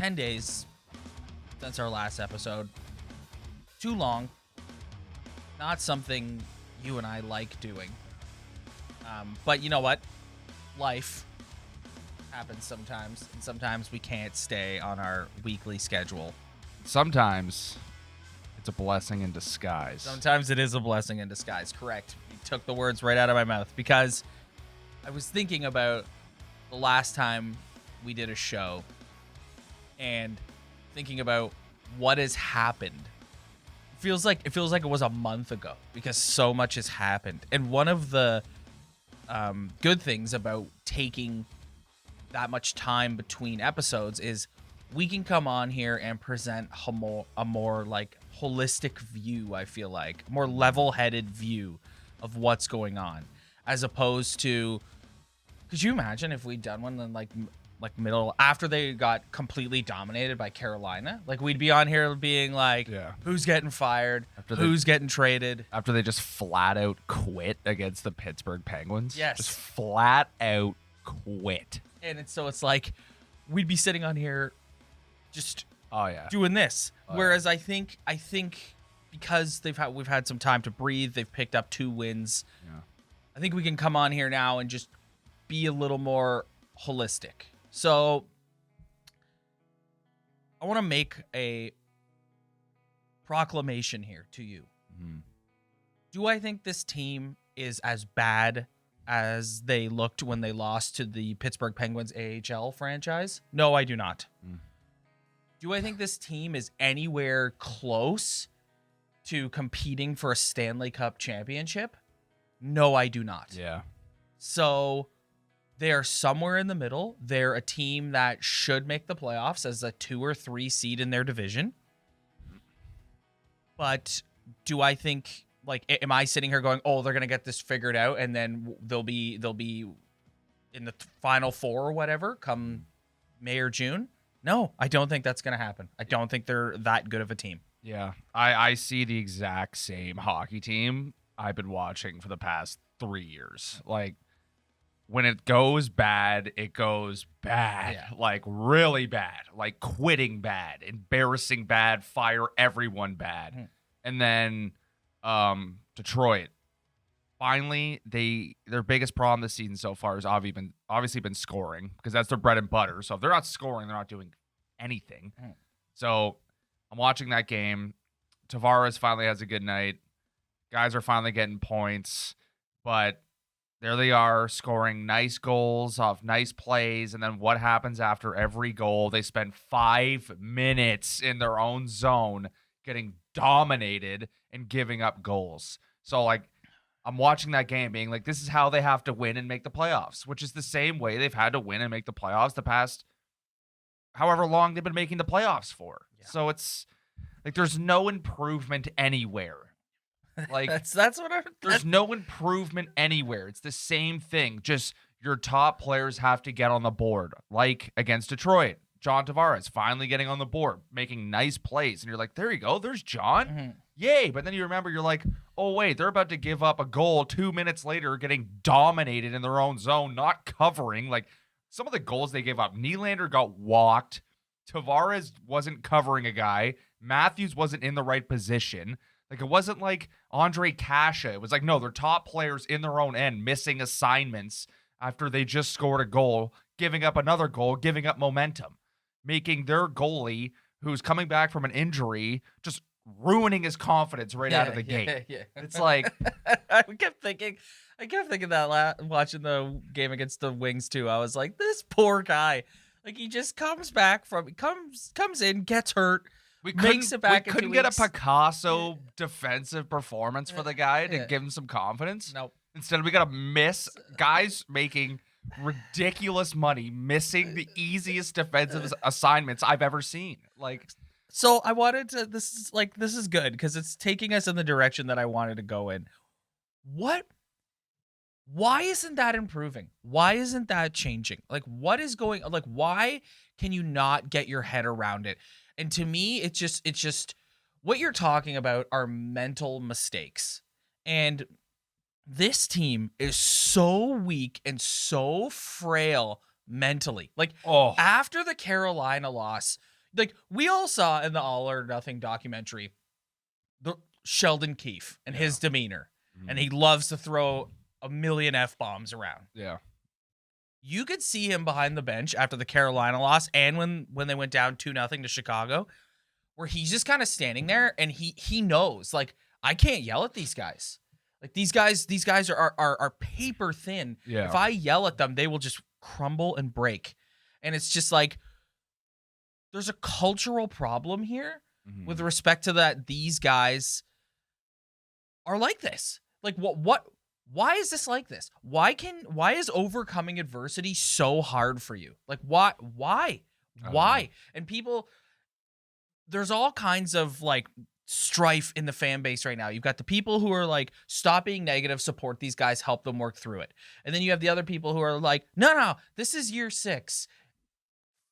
10 days since our last episode. Too long. Not something you and I like doing. But you know what? Life happens sometimes, and sometimes we can't stay on our weekly schedule. Sometimes it's a blessing in disguise. Sometimes it is a blessing in disguise. Correct. You took the words right out of my mouth, because I was thinking about the last time we did a show and thinking about what has happened. It feels like it was a month ago, because so much has happened. And one of the good things about taking that much time between episodes is we can come on here and present a more like holistic view. I feel like a more level-headed view of what's going on, as opposed to, could you imagine if we'd done one in like middle after they got completely dominated by Carolina? Like, we'd be on here being like, who's getting fired, who's getting traded, after they just flat out quit against the Pittsburgh Penguins. Yes, just flat out quit. And it's like we'd be sitting on here just doing this. Whereas I think because we've had some time to breathe, they've picked up 2 wins. Yeah. I think we can come on here now and just be a little more holistic. So I want to make a proclamation here to you. Mm-hmm. Do I think this team is as bad as they looked when they lost to the Pittsburgh Penguins AHL franchise? No, I do not. Do I think this team is anywhere close to competing for a Stanley Cup championship? No, I do not. Yeah. So they're somewhere in the middle. They're a team that should make the playoffs as a 2 or 3 seed in their division. But do I think, like, am I sitting here going, oh, they're going to get this figured out and then they'll be in the final 4 or whatever come May or June? No, I don't think that's going to happen. I don't think they're that good of a team. Yeah. I see the exact same hockey team I've been watching for the past 3 years. Like, when it goes bad, it goes bad. Yeah. Like, really bad. Like, quitting bad, embarrassing bad, fire everyone bad. Mm-hmm. And then Detroit, finally, their biggest problem this season so far has obviously been scoring, because that's their bread and butter. So if they're not scoring, they're not doing anything. Mm. So I'm watching that game. Tavares finally has a good night. Guys are finally getting points, but there they are, scoring nice goals off nice plays. And then what happens after every goal? They spend 5 minutes in their own zone getting dominated and giving up goals. So, like, I'm watching that game being like, this is how they have to win and make the playoffs, which is the same way they've had to win and make the playoffs the past however long they've been making the playoffs for. Yeah. So it's like there's no improvement anywhere. Like, that's what there's no improvement anywhere. It's the same thing. Just your top players have to get on the board. Like against Detroit, John Tavares finally getting on the board, making nice plays. And you're like, there you go. There's John. Mm-hmm. Yay. But then you remember, you're like, oh, wait, they're about to give up a goal 2 minutes later, getting dominated in their own zone, not covering. Like, some of the goals they gave up, Nylander got walked. Tavares wasn't covering a guy. Matthews wasn't in the right position. Like, it wasn't like Andre Kasha. It was like, no, they're top players in their own end, missing assignments after they just scored a goal, giving up another goal, giving up momentum, making their goalie, who's coming back from an injury, just ruining his confidence right out of the gate. Yeah. It's like, I kept thinking that watching the game against the Wings too. I was like, this poor guy. Like, he just comes in, gets hurt. We makes it back. We couldn't get a Picasso defensive performance for the guy to give him some confidence. Nope. Instead, we got to miss guys making ridiculous money, missing the easiest defensive assignments I've ever seen. Like, so I wanted to. This is good because it's taking us in the direction that I wanted to go in. Why isn't that improving? Why isn't that changing? Like, what is going? Like, why can you not get your head around it? And to me, it's just what you're talking about are mental mistakes. And this team is so weak and so frail mentally. Like, after the Carolina loss, Like, we all saw in the All or Nothing documentary the Sheldon Keefe and his demeanor, and he loves to throw a million F-bombs around. Yeah. You could see him behind the bench after the Carolina loss and when they went down 2-0 to Chicago, where he's just kind of standing there and he knows, like, I can't yell at these guys. Like, these guys are paper thin. Yeah. If I yell at them, they will just crumble and break. And it's just like, there's a cultural problem here with respect to that. These guys are like this. Like, why is this like this? Why is overcoming adversity so hard for you? Like, why? And people, there's all kinds of like strife in the fan base right now. You've got the people who are like, stop being negative, support these guys, help them work through it. And then you have the other people who are like, no, this is year 6.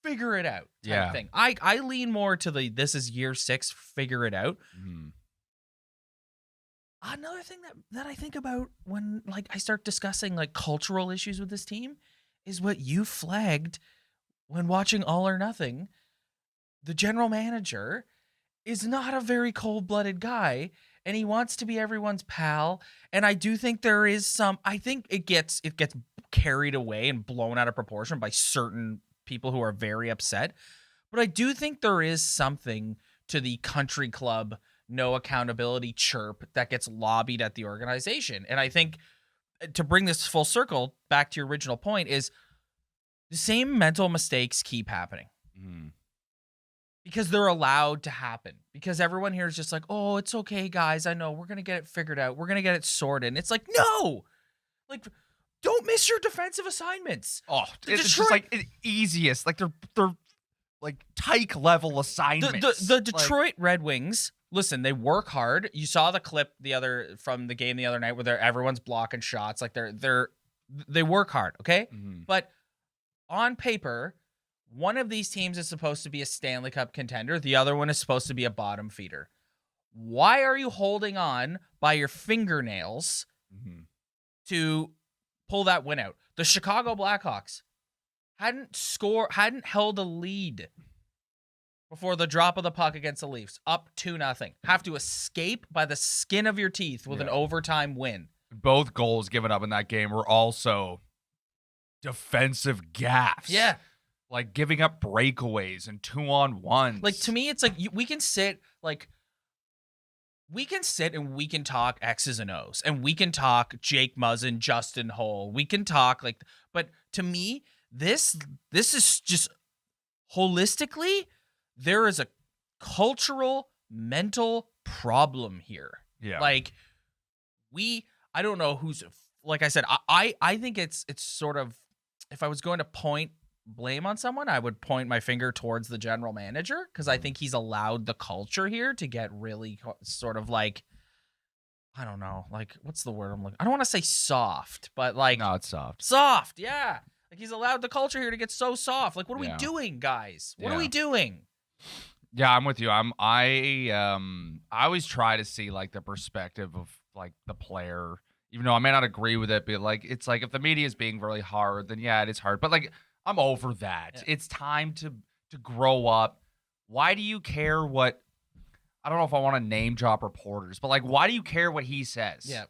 Figure it out type thing. I lean more to the this is year 6, figure it out. Another thing that I think about when like I start discussing like cultural issues with this team is what you flagged when watching All or Nothing. The general manager is not a very cold-blooded guy, and he wants to be everyone's pal. And I do think there is some, I think it gets carried away and blown out of proportion by certain people who are very upset. But I do think there is something to the country club, no accountability chirp that gets lobbied at the organization. And I think to bring this full circle back to your original point is the same mental mistakes keep happening. Because they're allowed to happen. Because everyone here is just like, oh, it's okay, guys. I know. We're going to get it figured out. We're going to get it sorted. And it's like, no! Like, don't miss your defensive assignments. Oh, it's just like the easiest. Like, they're like Tyke level assignments. The Detroit Red Wings, listen, they work hard. You saw the clip from the game the other night where everyone's blocking shots. Like, they work hard, okay? But on paper, one of these teams is supposed to be a Stanley Cup contender. The other one is supposed to be a bottom feeder. Why are you holding on by your fingernails to pull that win out? The Chicago Blackhawks hadn't held a lead before the drop of the puck against the Leafs, up 2-0. Have to escape by the skin of your teeth with an overtime win. Both goals given up in that game were also defensive gaffes. Yeah. Like giving up breakaways and 2-on-1s. Like, to me, it's like we can sit and we can talk X's and O's, and we can talk Jake Muzzin, Justin Holl. We can talk like, but to me, this is just holistically, there is a cultural mental problem here. Yeah. Like, I don't know who's, like I said, I think it's sort of, if I was going to point blame on someone, I would point my finger towards the general manager, because I think he's allowed the culture here to get really sort of like, I don't know, like, what's the word I'm looking? I don't want to say soft, but like, no, it's soft. Soft, yeah. Like, he's allowed the culture here to get so soft. Like, what are we doing, guys? What are we doing? Yeah, I'm with you. I always try to see like the perspective of like the player, even though I may not agree with it, but like, it's like if the media is being really hard, then yeah, it is hard. But like, I'm over that. Yeah. It's time to grow up. Why do you care what, I don't know if I want to name drop reporters, but like, why do you care what he says? Yeah.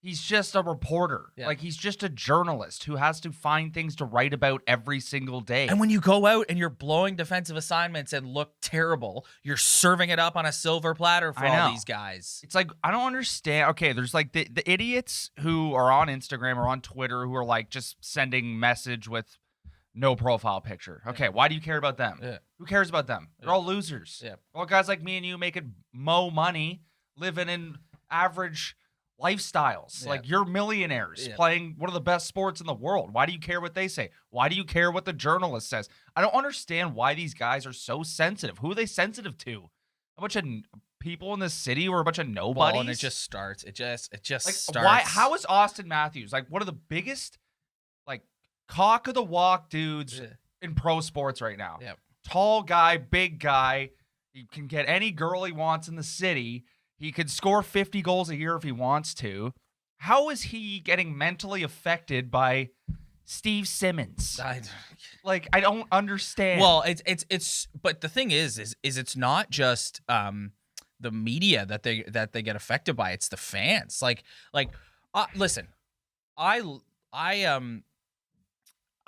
He's just a reporter. Yeah. Like, he's just a journalist who has to find things to write about every single day. And when you go out and you're blowing defensive assignments and look terrible, you're serving it up on a silver platter for all these guys. It's like, I don't understand. Okay, there's like the idiots who are on Instagram or on Twitter who are like just sending message with no profile picture. Okay, why do you care about them? Yeah. Who cares about them? They're all losers. Yeah. All guys like me and you making money, living in average lifestyles. Like, you're millionaires playing one of the best sports in the world. Why do you care what they say? Why do you care what the journalist says? I don't understand why these guys are so sensitive. Who are they sensitive to? A bunch of people in this city or a bunch of nobodies? Well, and it just starts. It just like, starts. Why? How is Austin Matthews like one of the biggest like cock of the walk dudes in pro sports right now? Yeah. Tall guy, big guy. He can get any girl he wants in the city. He could score 50 goals a year if he wants to. How is he getting mentally affected by Steve Simmons. I don't understand. Well, it's but the thing is it's not just the media that they get affected by. It's the fans. Listen, I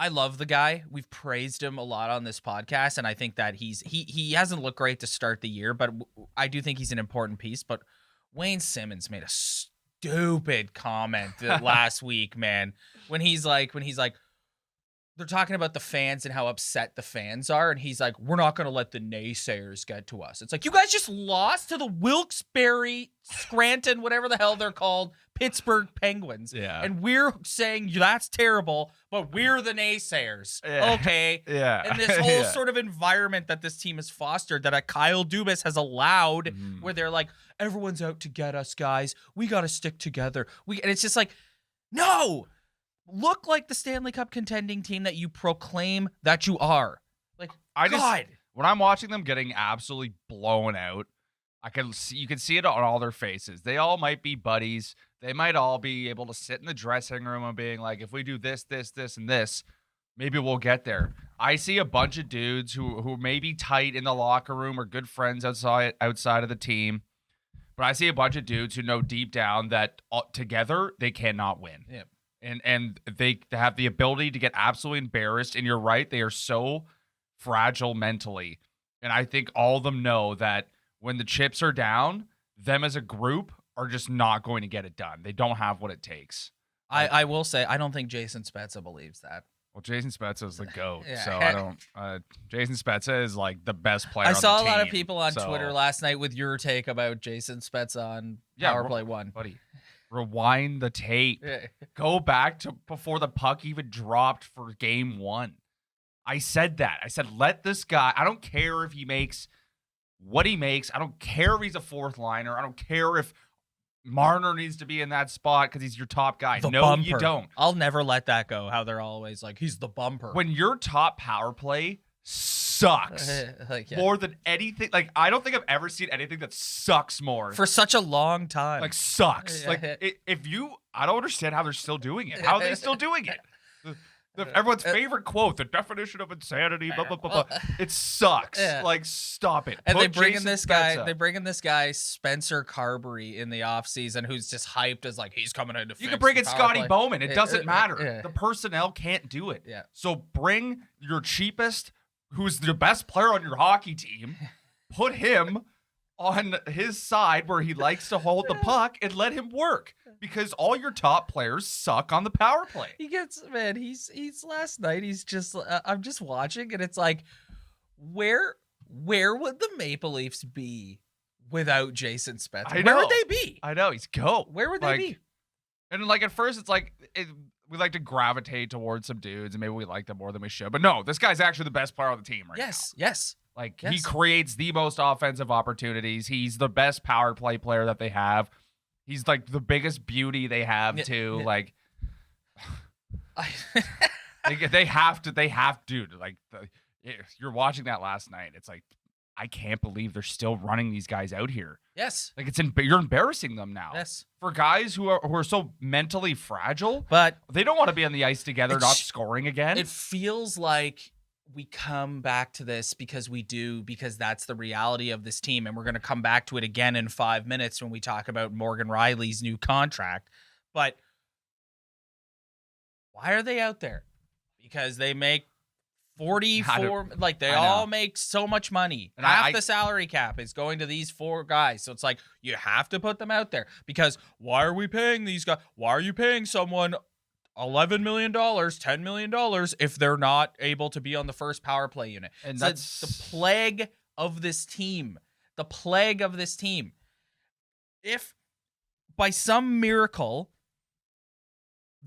love the guy. We've praised him a lot on this podcast, and I think that he hasn't looked great to start the year, but I do think he's an important piece. But Wayne Simmons made a stupid comment last week, man, when he's like they're talking about the fans and how upset the fans are, and he's like, we're not going to let the naysayers get to us. It's like, you guys just lost to the Wilkes-Barre, Scranton, whatever the hell they're called, Pittsburgh Penguins. Yeah. And we're saying that's terrible, but we're the naysayers. Yeah. Okay. Yeah. And this whole sort of environment that this team has fostered, that Kyle Dubas has allowed, where they're like, everyone's out to get us, guys. We got to stick together. And it's just like, no. Look like the Stanley Cup contending team that you proclaim that you are. Like, when I'm watching them getting absolutely blown out, you can see it on all their faces. They all might be buddies. They might all be able to sit in the dressing room and being like, if we do this, this, this, and this, maybe we'll get there. I see a bunch of dudes who may be tight in the locker room or good friends outside of the team. But I see a bunch of dudes who know deep down that together they cannot win. Yeah. And they have the ability to get absolutely embarrassed. And you're right, they are so fragile mentally. And I think all of them know that when the chips are down, them as a group are just not going to get it done. They don't have what it takes. I will say, I don't think Jason Spezza believes that. Well, Jason Spezza is the GOAT, Yeah. so I don't. Jason Spezza is like the best player. I saw on the a lot of team, people on so- Twitter last night with your take about Jason Spezza on Power Play 1. buddy. Rewind the tape. Yeah. Go back to before the puck even dropped for game 1. I said that. I said, let this guy. I don't care if he makes what he makes. I don't care if he's a fourth liner. I don't care if Marner needs to be in that spot because he's your top guy. The No, bumper. you don't. I'll never let that go. How they're always like, he's the bumper. When your top power play sucks Like, yeah. more than anything, like I don't think I've ever seen anything that sucks more. For such a long time. Like sucks. Yeah. Like I don't understand how they're still doing it. How are they still doing it? Everyone's favorite quote, the definition of insanity, blah, blah, blah, blah. It sucks. Yeah. Like, stop it. And Put they bring in Jason this Spezza. guy. They bring in this guy Spencer Carberry in the offseason, who's just hyped as like he's coming in to. You can bring in Scotty Bowman. It doesn't matter. Yeah. The personnel can't do it. Yeah. So bring your cheapest, who's the best player on your hockey team, put him on his side where he likes to hold the puck and let him work. Because all your top players suck on the power play. He's last night. He's just I'm just watching, and it's like, where would the Maple Leafs be without Jason Spezza? Where would they be? I know, he's GOAT. Where would they be? And like at first, it's like we like to gravitate towards some dudes, and maybe we like them more than we should. But no, this guy's actually the best player on the team right now. Yes. Like he creates the most offensive opportunities. He's the best power play player that they have. He's like the biggest beauty they have too. Yeah. Like they have to. Like if you're watching that last night, it's like I can't believe they're still running these guys out here. Yes. Like you're embarrassing them now. Yes. For guys who are so mentally fragile, But they don't want to be on the ice together, not scoring again. it feels like we come back to this because that's the reality of this team. And we're going to come back to it again in 5 minutes when we talk about Morgan Rielly's new contract. But why are they out there? Because they make 44, like they all make so much money. And half the salary cap is going to these 4 guys. So it's like, you have to put them out there because why are we paying these guys? Why are you paying someone $11 million, $10 million if they're not able to be on the first power play unit? And so that's the plague of this team. The plague of this team. If by some miracle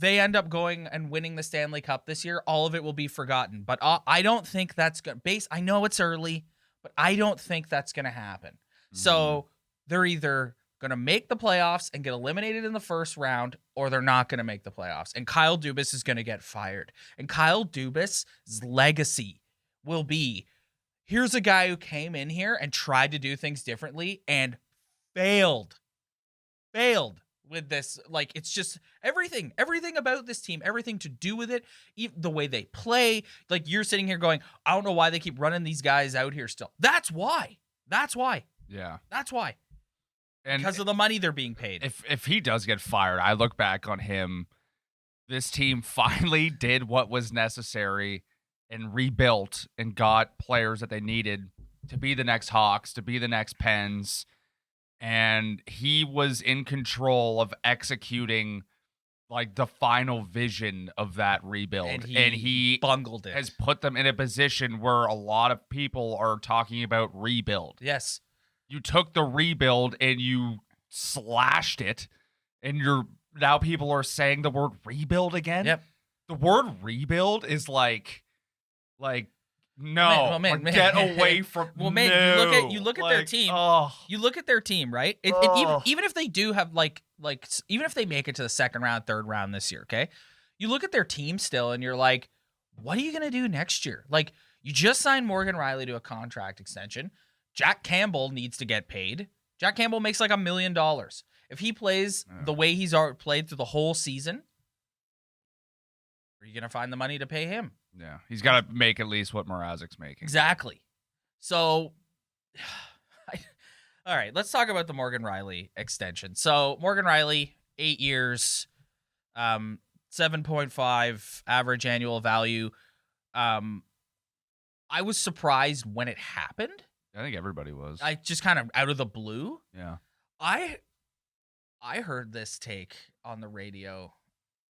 they end up going and winning the Stanley Cup this year, all of it will be forgotten. But I don't think that's going to I know it's early, but I don't think that's going to happen. So they're either going to make the playoffs and get eliminated in the first round, or they're not going to make the playoffs. And Kyle Dubas is going to get fired. And Kyle Dubas' legacy will be, here's a guy who came in here and tried to do things differently and failed with this. Like, it's just everything about this team, everything to do with it, even the way they play. Like, you're sitting here going, I don't know why they keep running these guys out here still. That's why. Yeah. That's why. And because of the money they're being paid. If he does get fired, I look back on him. This team finally did what was necessary and rebuilt and got players that they needed to be the next Hawks, to be the next Pens. And he was in control of executing like the final vision of that rebuild. And he bungled it. Has put them in a position where a lot of people are talking about rebuild. Yes. You took the rebuild and you slashed it, and now people are saying the word rebuild again. Yep. The word rebuild is like no, man. Get away from. Well, man, no. you look at their team. Oh. You look at their team, right? Even if they do have like even if they make it to the second round, third round this year, okay? You look at their team still, and you're like, what are you gonna do next year? Like, you just signed Morgan Rielly to a contract extension. Jack Campbell needs to get paid. Jack Campbell makes like $1 million. If he plays the way he's played through the whole season, are you going to find the money to pay him? Yeah, he's got to make at least what Mrazek's making. Exactly. So, all right, let's talk about the Morgan Rielly extension. So, Morgan Rielly, 8 years, 7.5 average annual value. I was surprised when it happened. I think everybody was. I just kind of out of the blue. Yeah. I heard this take on the radio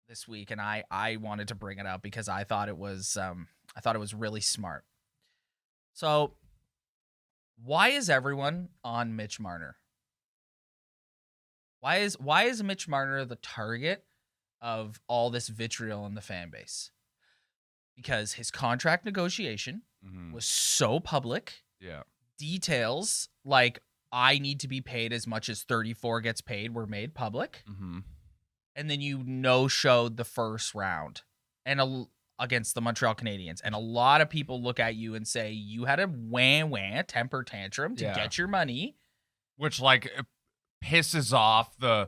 this week, and I wanted to bring it up because I thought it was really smart. So, why is everyone on Mitch Marner? Why is Mitch Marner the target of all this vitriol in the fan base? Because his contract negotiation was so public. Yeah. Details like I need to be paid as much as 34 gets paid were made public. And then showed the first round and against the Montreal Canadiens. And a lot of people look at you and say you had a temper tantrum to get your money. Which like pisses off the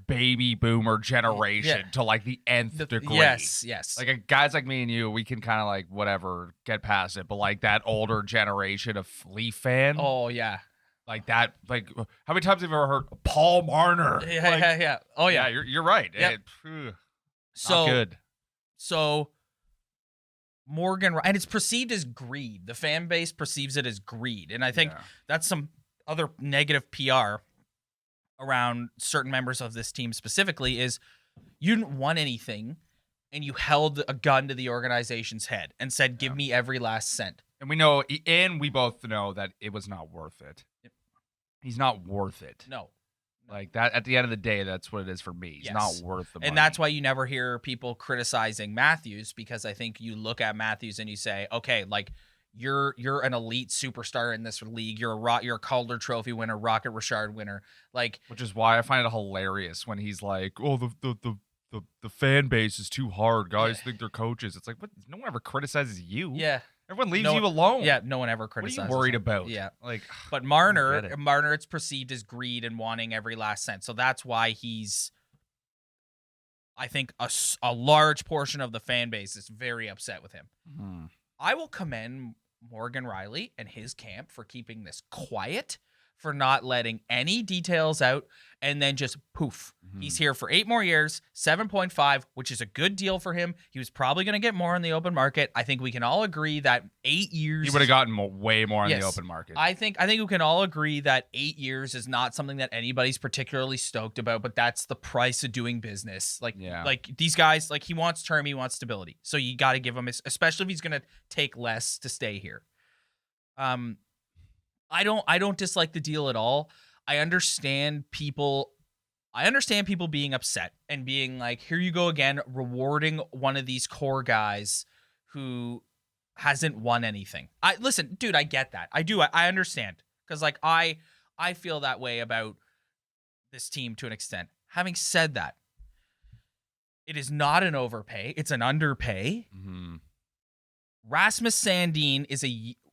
baby boomer generation to like the nth degree. Yes. Like guys like me and you, we can kind of like whatever get past it. But like that older generation of Leaf fan. Oh yeah. Like that, like how many times have you ever heard Paul Marner? Yeah. Oh yeah. You're right. Yep. Not good. So Morgan, and it's perceived as greed. The fan base perceives it as greed, and I think that's some other negative PR around certain members of this team specifically. Is you didn't want anything, and you held a gun to the organization's head and said, "Give me every last cent." And we both know that it was not worth it. He's not worth it. No. Like that, at the end of the day, that's what it is for me. He's not worth the money. And that's why you never hear people criticizing Matthews, because I think you look at Matthews and you say, okay, like you're an elite superstar in this league. You're a Calder Trophy winner, Rocket Richard winner. Like, which is why I find it hilarious when he's like, oh, the fan base is too hard. Guys think they're coaches. It's like, what? No one ever criticizes you. Yeah. Everyone leaves you alone. Yeah, no one ever criticizes. What are you worried about? Yeah. Like, but Marner, it's perceived as greed and wanting every last cent. So that's why he's, I think, a large portion of the fan base is very upset with him. I will commend Morgan Rielly and his camp for keeping this quiet, for not letting any details out, and then just poof. He's here for 8 more years, 7.5, which is a good deal for him. He was probably going to get more in the open market. I think we can all agree that 8 years... He would have gotten way more in the open market. I think we can all agree that 8 years is not something that anybody's particularly stoked about, but that's the price of doing business. Like these guys, like he wants term, he wants stability. So you got to give him, especially if he's going to take less to stay here. I don't dislike the deal at all. I understand people being upset and being like, here you go again, rewarding one of these core guys who hasn't won anything. Listen, dude, I get that. I do. I understand. Because like I feel that way about this team to an extent. Having said that, it is not an overpay. It's an underpay. Rasmus Sandin is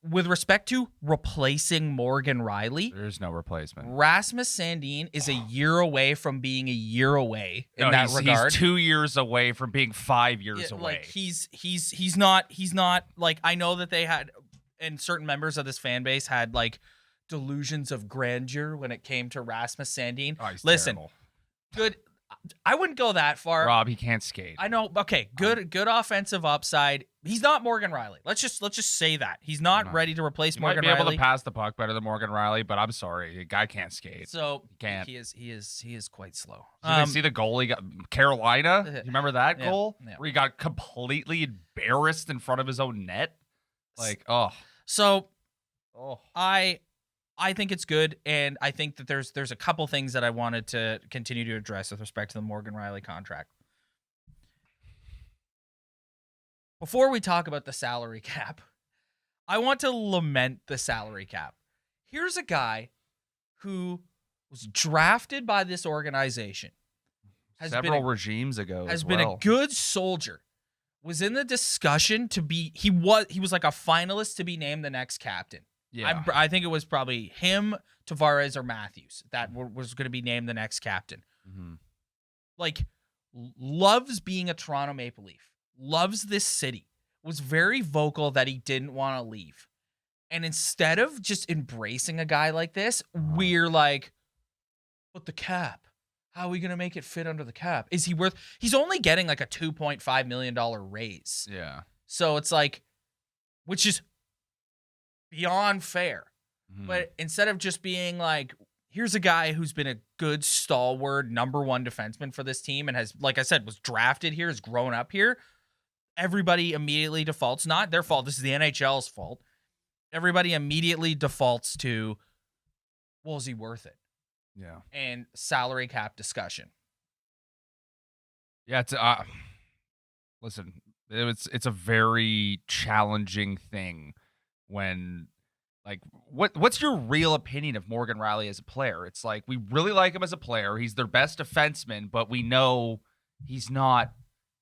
with respect to replacing Morgan Rielly. There's no replacement. Rasmus Sandin is a year away from being a year away in that regard. He's 2 years away from being 5 years away. Like he's not like, I know that they had, and certain members of this fan base had like delusions of grandeur when it came to Rasmus Sandin. Oh, he's Listen, terrible. good. I wouldn't go that far. Rob, he can't skate. I know. Okay, good offensive upside. He's not Morgan Rielly. Let's just say that he's not ready to replace Morgan Rielly. Might be able to pass the puck better than Morgan Rielly, but I'm sorry, the guy can't skate. So he can't. He is quite slow. Did you see the goal he got? Carolina. You remember that goal where he got completely embarrassed in front of his own net? Like, So, I think it's good, and I think that there's a couple things that I wanted to continue to address with respect to the Morgan Rielly contract. Before we talk about the salary cap, I want to lament the salary cap. Here's a guy who was drafted by this organization. Several regimes ago has been a good soldier. Was in the discussion to be, he was like a finalist to be named the next captain. Yeah. I think it was probably him, Tavares, or Matthews that was going to be named the next captain. Mm-hmm. Like, loves being a Toronto Maple Leaf, loves this city, was very vocal that he didn't want to leave. And instead of just embracing a guy like this, we're like, but the cap, how are we going to make it fit under the cap? Is he worth, he's only getting like a $2.5 million raise. Yeah. So it's like, which is beyond fair. Mm-hmm. But instead of just being like, here's a guy who's been a good stalwart #1 defenseman for this team and has, like I said, was drafted here, has grown up here, everybody immediately defaults, not their fault, this is the NHL's fault. Everybody immediately defaults to, well, is he worth it? Yeah. And salary cap discussion. Yeah, it's listen, it's a very challenging thing when, like, what's your real opinion of Morgan Rielly as a player? It's like, we really like him as a player. He's their best defenseman, but we know he's not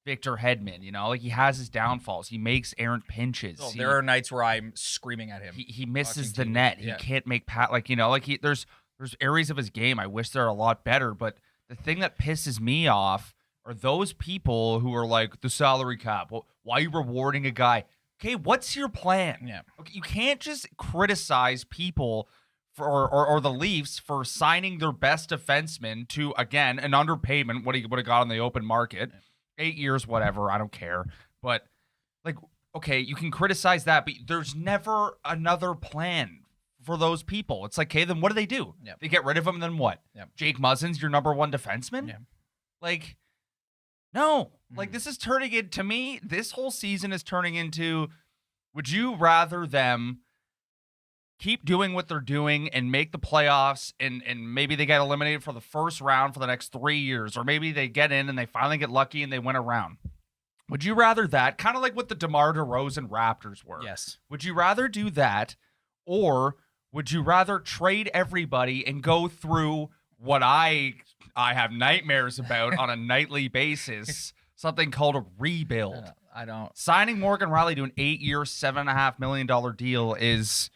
Victor Hedman, you know? Like, he has his downfalls. He makes errant pinches. Oh, there are nights where I'm screaming at him. He misses the net. Yeah. He can't make like, you know, like there's areas of his game I wish they're a lot better, but the thing that pisses me off are those people who are like, the salary cap. Well, why are you rewarding a guy? Okay, what's your plan? Yeah. Okay, you can't just criticize people for or the Leafs for signing their best defenseman to, again, an underpayment, what he would have got on the open market. Yeah. 8 years, whatever, I don't care. But, like, okay, you can criticize that, but there's never another plan for those people. It's like, okay, then what do? Yep. They get rid of him, and then what? Yep. Jake Muzzin's your #1 defenseman? Yeah. Like, no. Like, this is turning it, to me, this whole season is turning into, would you rather them keep doing what they're doing and make the playoffs and maybe they get eliminated for the first round for the next 3 years, or maybe they get in and they finally get lucky and they win a round? Would you rather that, kind of like what the DeMar DeRozan Raptors were? Yes. Would you rather do that, or would you rather trade everybody and go through what I have nightmares about on a nightly basis, something called a rebuild? I don't. Signing Morgan Rielly to an 8-year, $7.5 million deal is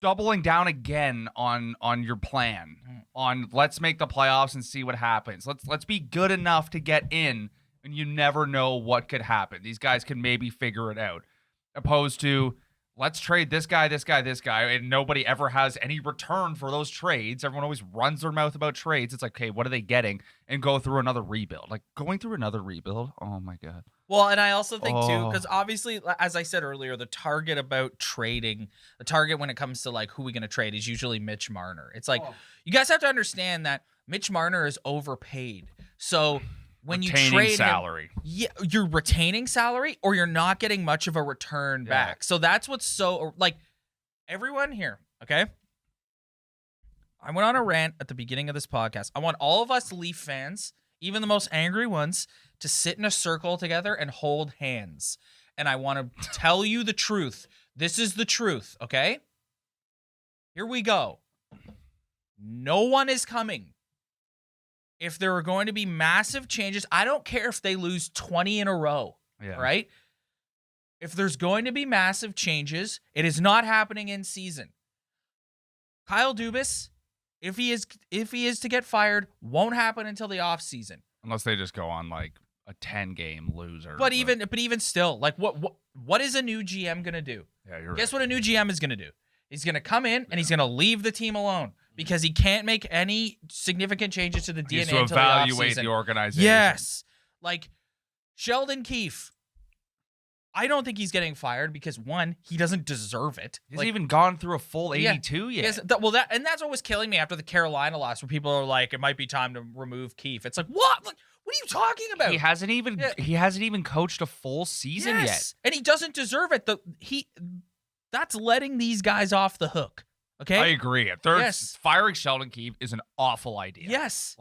doubling down again on your plan. On, let's make the playoffs and see what happens. Let's be good enough to get in, and you never know what could happen. These guys can maybe figure it out. Opposed to, let's trade this guy, and nobody ever has any return for those trades. Everyone always runs their mouth about trades. It's like, okay, what are they getting? And go through another rebuild. Like, going through another rebuild, oh my God. Well, and I also think, too, because obviously, as I said earlier, the target about trading, the target when it comes to, like, who we going to trade is usually Mitch Marner. It's like, you guys have to understand that Mitch Marner is overpaid. So when retaining you trade salary. yeah, you're retaining salary or you're not getting much of a return back. So that's what's so, like, everyone here, okay? I went on a rant at the beginning of this podcast. I want all of us Leaf fans, even the most angry ones, to sit in a circle together and hold hands. And I want to tell you the truth. This is the truth, okay? Here we go. No one is coming. If there are going to be massive changes, I don't care if they lose 20 in a row, right? if there's going to be massive changes, it is not happening in season. Kyle Dubas, if he is to get fired, won't happen until the offseason. Unless they just go on like a 10-game loser. But even still, like what is a new GM gonna do? Yeah, you're Guess right. what a new GM is gonna do? He's gonna come in and he's gonna leave the team alone because he can't make any significant changes to the He DNA needs to until evaluate the the offseason. organization. Yes, like Sheldon Keefe. I don't think he's getting fired because one, he doesn't deserve it. He's even gone through a full 82 yet. Yes, that's what was killing me after the Carolina loss, where people are like, "It might be time to remove Keefe." It's like, what? Like, what are you talking about? He hasn't even coached a full season yet, and he doesn't deserve it. That's letting these guys off the hook. Okay, I agree. Firing Sheldon Keefe is an awful idea. Yes,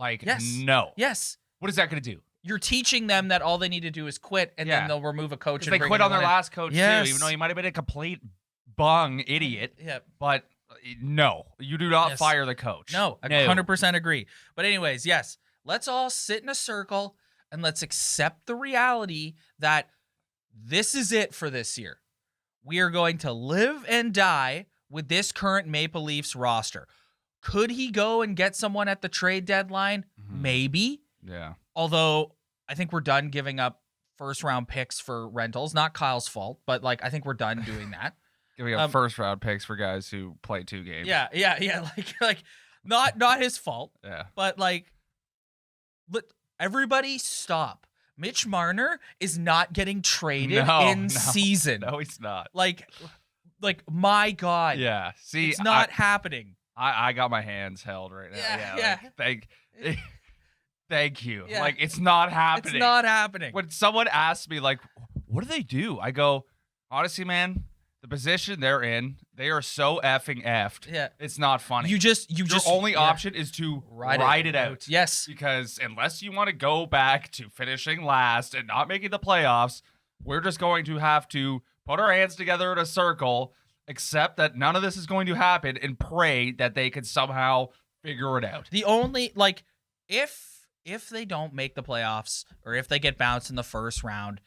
no. Yes. What is that going to do? You're teaching them that all they need to do is quit, and then they'll remove a coach. And they quit on their last coach too, yes. even though he might have been a complete bung idiot. Yeah, but no, you do not fire the coach. No, I 100% agree. But anyways, yes, let's all sit in a circle and let's accept the reality that this is it for this year. We are going to live and die with this current Maple Leafs roster. Could he go and get someone at the trade deadline? Mm-hmm. Maybe. Yeah. Although I think we're done giving up first-round picks for rentals. Not Kyle's fault, but like I think we're done doing that. Giving up first-round picks for guys who play 2 games. Yeah. Like not his fault. Yeah. But like, everybody stop. Mitch Marner is not getting traded in season. No, he's not. Like my God. Yeah. See, it's not happening. I got my hands held right now. Yeah. Thank you. Yeah. Like, it's not happening. It's not happening. When someone asks me, like, what do? I go, honestly, man, the position they're in, they are so effing effed. Yeah. It's not funny. Your only option is to ride it out. Yes. Because unless you want to go back to finishing last and not making the playoffs, we're just going to have to put our hands together in a circle, accept that none of this is going to happen, and pray that they can somehow figure it out. The only, like, if they don't make the playoffs or if they get bounced in the first round,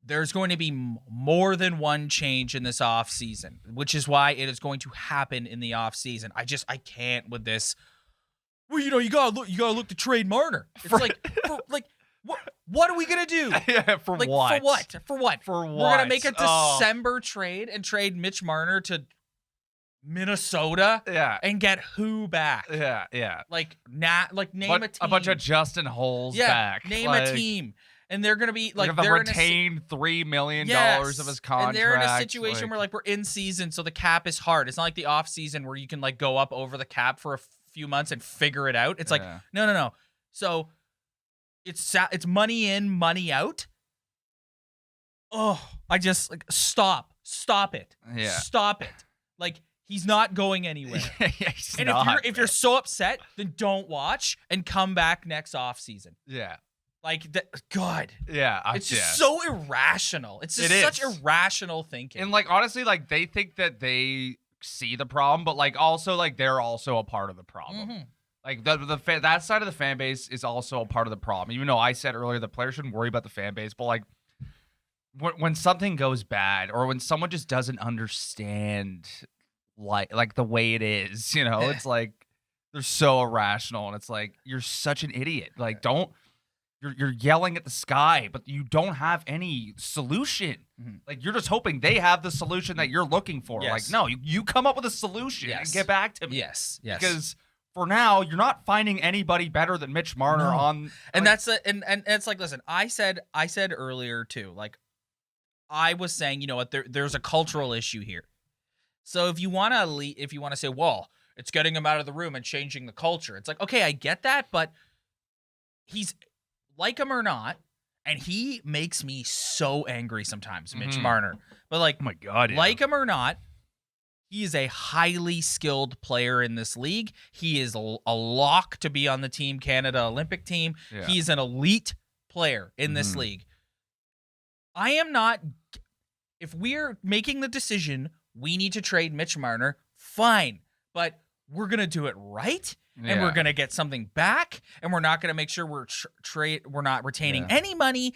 there's going to be more than one change in this offseason, which is why it is going to happen in the offseason. I can't with this. Well, you gotta look to trade Marner. It's what are we gonna do? Yeah, for what? For what? We're gonna make a December trade and trade Mitch Marner to Minnesota, and get who back? Yeah. Like name a team. A bunch of Justin Holes back. Name a team, and they're gonna be like they're retained $3 million of his contract. And they're in a situation where like we're in season, so the cap is hard. It's not like the off season where you can like go up over the cap for a few months and figure it out. It's like no. So it's money in, money out. Oh, I just like stop it. Yeah, stop it. Like. He's not going anywhere. And if you're so upset, then don't watch and come back next offseason. Yeah. Like, God. Yeah. It's just so irrational. It's just such irrational thinking. And, like, honestly, like, they think that they see the problem, but, like, also, like, they're also a part of the problem. Mm-hmm. Like, that side of the fan base is also a part of the problem. Even though I said earlier the players shouldn't worry about the fan base, but, like, when something goes bad or when someone just doesn't understand like the way it is, it's like they're so irrational, and it's like you're such an idiot. Like, you're yelling at the sky, but you don't have any solution. Mm-hmm. Like, you're just hoping they have the solution that you're looking for. Yes. Like, no, you come up with a solution and get back to me. Yes. Because for now, you're not finding anybody better than Mitch Marner on. And that's and it's like, listen, I said earlier too, like I was saying, you know what, there's a cultural issue here. So if you want to say, well, it's getting him out of the room and changing the culture. It's like, okay, I get that, but he's like him or not, and he makes me so angry sometimes, Mitch Marner. But like, oh my God, like him or not, he is a highly skilled player in this league. He is a lock to be on the Team Canada Olympic team. Yeah. He's an elite player in this league. I am not. If we're making the decision, we need to trade Mitch Marner, fine. But we're going to do it right, and we're going to get something back, and we're not going to make sure we're not retaining any money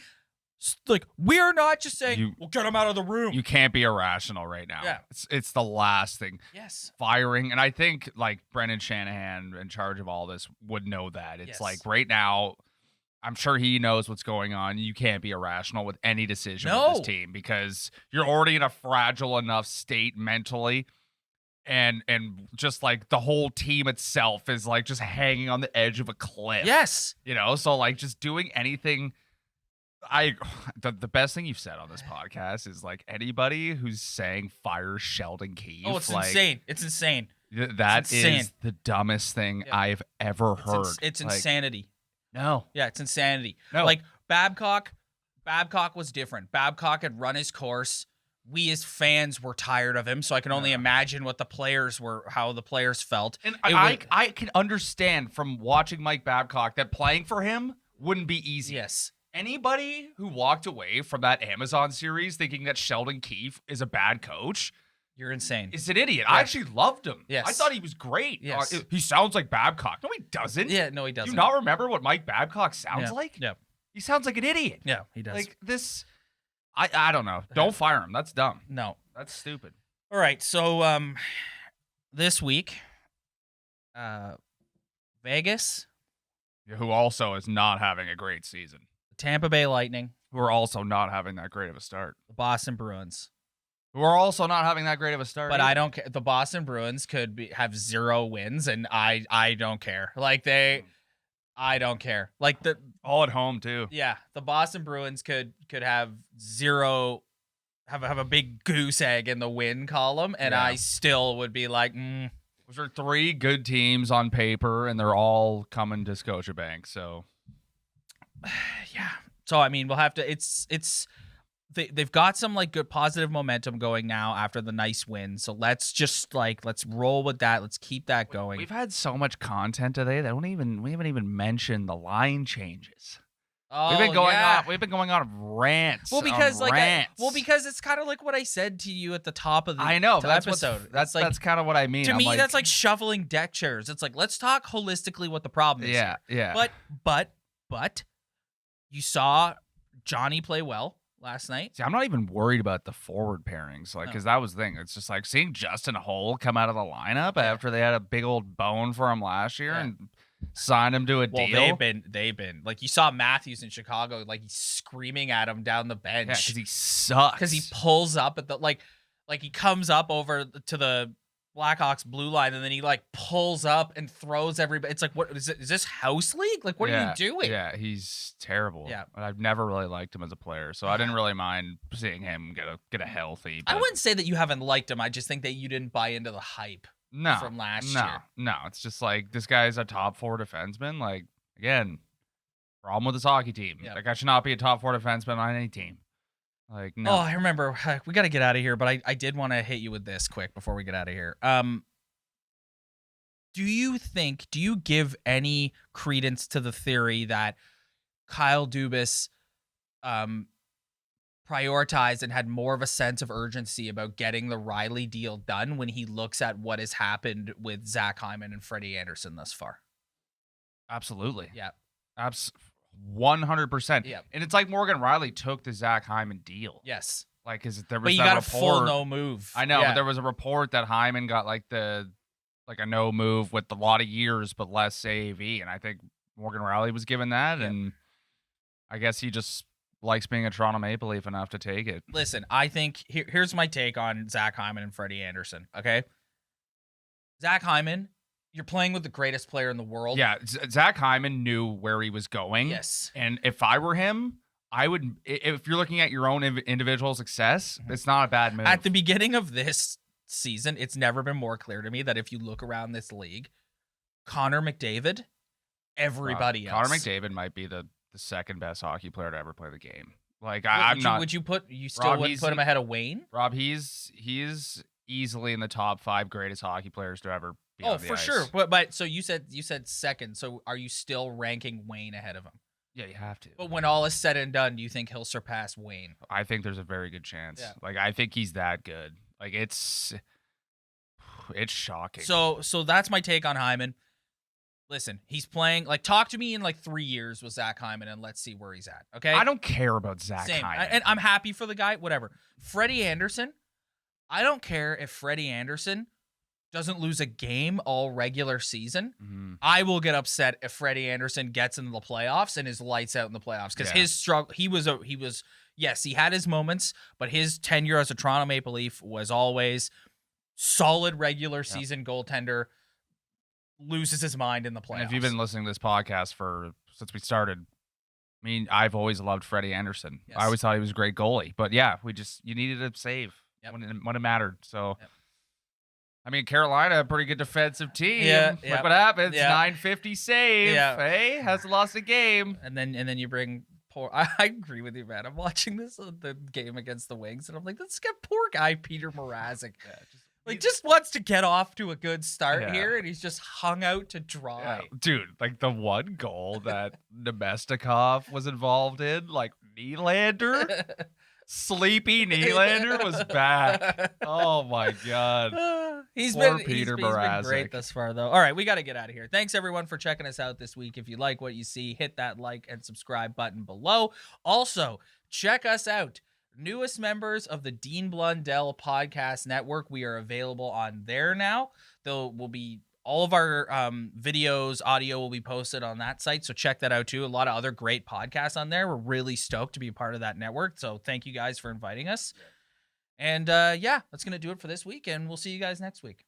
Like, we're not just saying, we'll get him out of the room. You can't be irrational right now. Yeah. It's the last thing. Yes. Firing. And I think, like, Brendan Shanahan, in charge of all this, would know that. It's like, right now, I'm sure he knows what's going on. You can't be irrational with any decision with this team because you're already in a fragile enough state mentally. And just, like, the whole team itself is, like, just hanging on the edge of a cliff. Yes. You know? So, like, just doing anything... the best thing you've said on this podcast is, like, anybody who's saying fire Sheldon Keefe. Oh, it's like, insane. It's insane. That is the dumbest thing I've ever heard. It's like, insanity. No. Yeah, it's insanity. No. Like, Babcock was different. Babcock had run his course. We as fans were tired of him, so I can only imagine what how the players felt. And I can understand from watching Mike Babcock that playing for him wouldn't be easy. Yes. Anybody who walked away from that Amazon series thinking that Sheldon Keefe is a bad coach, you're insane. Is an idiot. Yeah. I actually loved him. Yes. I thought he was great. Yes. He sounds like Babcock. No, he doesn't. Yeah, no, he doesn't. Do you not remember what Mike Babcock sounds like? Yeah. He sounds like an idiot. Yeah, he does. Like this, I don't know. Don't fire him. That's dumb. No. That's stupid. All right, so this week, Vegas, who also is not having a great season. Tampa Bay Lightning, who are also not having that great of a start. The Boston Bruins, who are also not having that great of a start. But either. I don't care. The Boston Bruins could have 0 wins, and I don't care. Like I don't care. Like all at home too. Yeah, the Boston Bruins could have 0, have a big goose egg in the win column, and I still would be like, Those are 3 good teams on paper, and they're all coming to Scotiabank. So. Yeah. So I mean, we'll have to. They've got some like good positive momentum going now after the nice win. So let's roll with that. Let's keep that going. We've had so much content today that we haven't even mentioned the line changes. Oh, we've been going on rants. Well, because because it's kind of like what I said to you at the top of the episode. That's kind of what I mean. To me, that's like shoveling deck chairs. It's like, let's talk holistically what the problem is. Yeah, here. Yeah. But you saw Johnny play well last night. See, I'm not even worried about the forward pairings, because that was the thing. It's just like seeing Justin Hull come out of the lineup after they had a big old bone for him last year and sign him to a deal. They've been like, you saw Matthews in Chicago, like he's screaming at him down the bench. Yeah, because he sucks. Because he pulls up at the like he comes up over to the Blackhawks blue line, and then he like pulls up and throws everybody. It's like, what is it? Is this house league? Like, what are you doing? Yeah, he's terrible. Yeah, I've never really liked him as a player, so I didn't really mind seeing him get a healthy. I wouldn't say that you haven't liked him. I just think that you didn't buy into the hype. From last year. No, it's just like, this guy's a top 4 defenseman. Like, again, problem with this hockey team. That guy should not be a top 4 defenseman on any team. Like, no. Oh, I remember. We got to get out of here, but I did want to hit you with this quick before we get out of here. Do you give any credence to the theory that Kyle Dubas prioritized and had more of a sense of urgency about getting the Rielly deal done when he looks at what has happened with Zach Hyman and Freddie Anderson thus far? Absolutely. Yeah. 100%. Yeah. And it's like Morgan Rielly took the Zach Hyman deal. Yes. Like, there was that report. But you got a full no move. I know, but there was a report that Hyman got like a no move with a lot of years but less AAV, and I think Morgan Rielly was given that, and I guess he just likes being a Toronto Maple Leaf enough to take it. Listen, I think here's my take on Zach Hyman and Freddie Anderson, okay? Zach Hyman, you're playing with the greatest player in the world. Yeah, Zach Hyman knew where he was going. Yes. And if I were him, I would, if you're looking at your own individual success, it's not a bad move. At the beginning of this season, it's never been more clear to me that if you look around this league, Connor McDavid, everybody else. Connor McDavid might be the second best hockey player to ever play the game. Like, would you put him ahead of Wayne? Rob, he's easily in the top 5 greatest hockey players to ever be on the for ice. Sure. But so you said second. So are you still ranking Wayne ahead of him? Yeah, you have to. But when all is said and done, do you think he'll surpass Wayne? I think there's a very good chance. Yeah. Like, I think he's that good. Like, it's shocking. So that's my take on Hyman. Listen, he's playing. Like, talk to me in like 3 years with Zach Hyman, and let's see where he's at. Okay. I don't care about Zach Same. Hyman. And I'm happy for the guy. Whatever. Freddie Anderson. I don't care if Freddie Anderson doesn't lose a game all regular season. Mm-hmm. I will get upset if Freddie Anderson gets into the playoffs and his lights out in the playoffs because his struggle. He was. Yes, he had his moments, but his tenure as a Toronto Maple Leaf was always solid regular season goaltender. Loses his mind in the playoffs. And if you've been listening to this podcast since we started, I mean, I've always loved Freddie Anderson. Yes. I always thought he was a great goalie. But yeah, you needed a save when it mattered. So, I mean, Carolina, a pretty good defensive team. Look what happens. 950 save. Hey, hasn't lost a game. And then you bring poor. I agree with you, man. I'm watching the game against the Wings, and I'm like, let's get poor guy Peter Mrazek. Just wants to get off to a good start here, and he's just hung out to dry. Yeah. Dude, like the one goal that Nemestikov was involved in, like Nylander, sleepy Nylander was back. Oh my God. He's Poor been Peter he's been Mrazek. great thus far, though. All right, we got to get out of here. Thanks everyone for checking us out this week. If you like what you see, hit that like and subscribe button below. Also, check us out. Newest members of the Dean Blundell Podcast Network. We are available on there now. Will be all of our videos, audio will be posted on that site. So check that out too. A lot of other great podcasts on there. We're really stoked to be a part of that network. So thank you guys for inviting us. And that's going to do it for this week. And we'll see you guys next week.